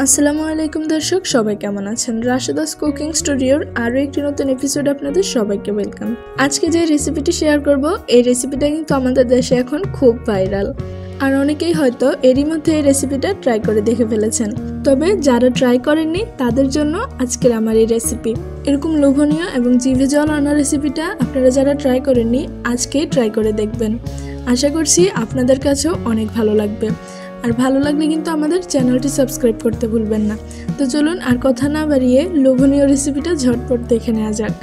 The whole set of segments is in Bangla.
আসসালামু আলাইকুম দর্শক, সবাই কেমন আছেন? রাশেদাস কুকিং স্টুডিওর আরও একটি নতুন এপিসোড আপনাদের সবাইকে ওয়েলকাম। আজকে যে রেসিপিটি শেয়ার করব, এই রেসিপিটা কিন্তু আমাদের দেশে এখন খুব ভাইরাল, আর অনেকেই হয়তো এরই মধ্যে এই রেসিপিটা ট্রাই করে দেখে ফেলেছেন। তবে যারা ট্রাই করেননি তাদের জন্য আজকের আমার এই রেসিপি। এরকম লোভনীয় এবং জিভে জল আনা রেসিপিটা আপনারা যারা ট্রাই করেননি আজকেই ট্রাই করে দেখবেন। আশা করছি আপনাদের কাছেও অনেক ভালো লাগবে। আর ভালো লাগলে কিন্তু আমাদের চ্যানেলটি সাবস্ক্রাইব করতে ভুলবেন না। তো চলুন আর কথা না বাড়িয়ে লোভনীয় রেসিপিটা ঝটপট দেখে নেওয়া যাক।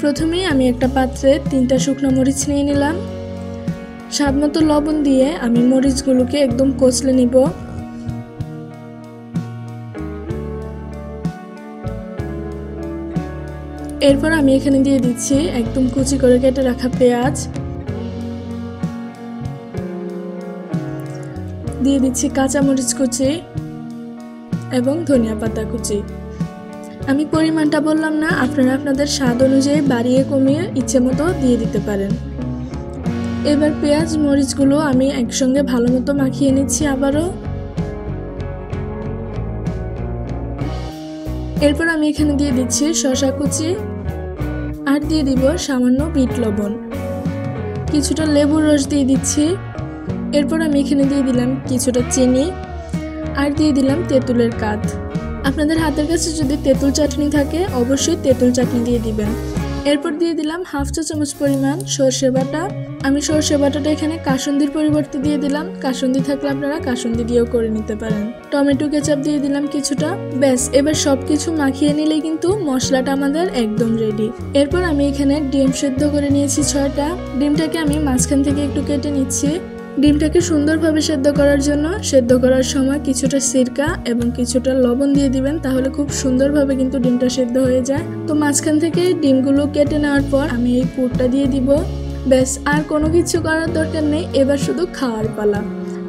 প্রথমেই আমি একটা পাত্রে 3টা শুকনো মরিচ নিয়ে নিলাম। স্বাদমতো লবণ দিয়ে আমি মরিচগুলোকে একদম কচলে নিব। এরপর আমি এখানে দিয়ে দিচ্ছি একদম কুচি করে কেটে রাখা পেঁয়াজ, দিয়ে দিচ্ছি কাঁচামরিচ কুচি এবং ধনিয়া পাতা কুচি। আমি পরিমাণটা বললাম না, আপনারা আপনাদের স্বাদ অনুযায়ী বাড়িয়ে কমিয়ে ইচ্ছে মতো দিয়ে দিতে পারেন। এবার পেঁয়াজ মরিচগুলো আমি একসঙ্গে ভালো মতো মাখিয়ে নিচ্ছি আবারও। এরপর আমি এখানে দিয়ে দিচ্ছি শসা কুচি আর দিয়ে দিব সামান্য বিট লবণ, কিছুটা লেবুর রস দিয়ে দিচ্ছি। এরপর আমি এখানে দিয়ে দিলাম কিছুটা চিনি আর দিয়ে দিলাম তেঁতুলের কাঠ। আপনাদের হাতের কাছে যদি তেঁতুল চাটনি থাকে অবশ্যই তেঁতুল চাটনি দিয়ে দিবেন। এরপর দিয়ে দিলাম 1/2 চা চামচ পরিমাণ সরষে বাটা। আমি সরষে বাটাটা এখানে কাসুন্দির পরিবর্তে দিয়ে দিলাম, কাসুন্দি থাকলে আপনারা কাসুন্দি দিয়েও করে নিতে পারেন। টমেটো কেচাপ দিয়ে দিলাম কিছুটা। ব্যাস, এবার সবকিছু মাখিয়ে নিলে কিন্তু মশলাটা আমাদের একদম রেডি। এরপর আমি এখানে ডিম সেদ্ধ করে নিয়েছি 6টা। ডিমটাকে আমি মাঝখান থেকে একটু কেটে নিচ্ছি। ডিমটাকে সুন্দরভাবে সেদ্ধ করার জন্য সেদ্ধ করার সময় কিছুটা সিরকা এবং কিছুটা লবণ দিয়ে দিবেন, তাহলে খুব সুন্দরভাবে কিন্তু ডিমটা সেদ্ধ হয়ে যায়। তো মাঝখান থেকে ডিমগুলো কেটে নেওয়ার পর আমি এই পুরটা দিয়ে দিব। ব্যাস, আর কোনো কিছু করার দরকার নেই, এবার শুধু খাওয়ার পালা।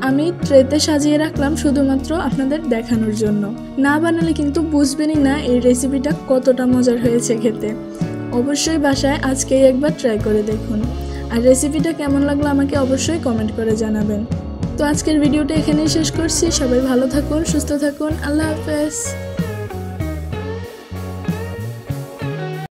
আমি ট্রেতে সাজিয়ে রাখলাম শুধুমাত্র আপনাদের দেখানোর জন্য। না বানালে কিন্তু বুঝবেনই না এই রেসিপিটা কতটা মজার হয়েছে খেতে। অবশ্যই বাসায় আজকেই একবার ট্রাই করে দেখুন। আর রেসিপিটা কেমন লাগলো আমাকে অবশ্যই কমেন্ট করে জানাবেন। তো আজকের ভিডিওটা এখানেই শেষ করছি। সবাই ভালো থাকুন, সুস্থ থাকুন। আল্লাহ হাফেজ।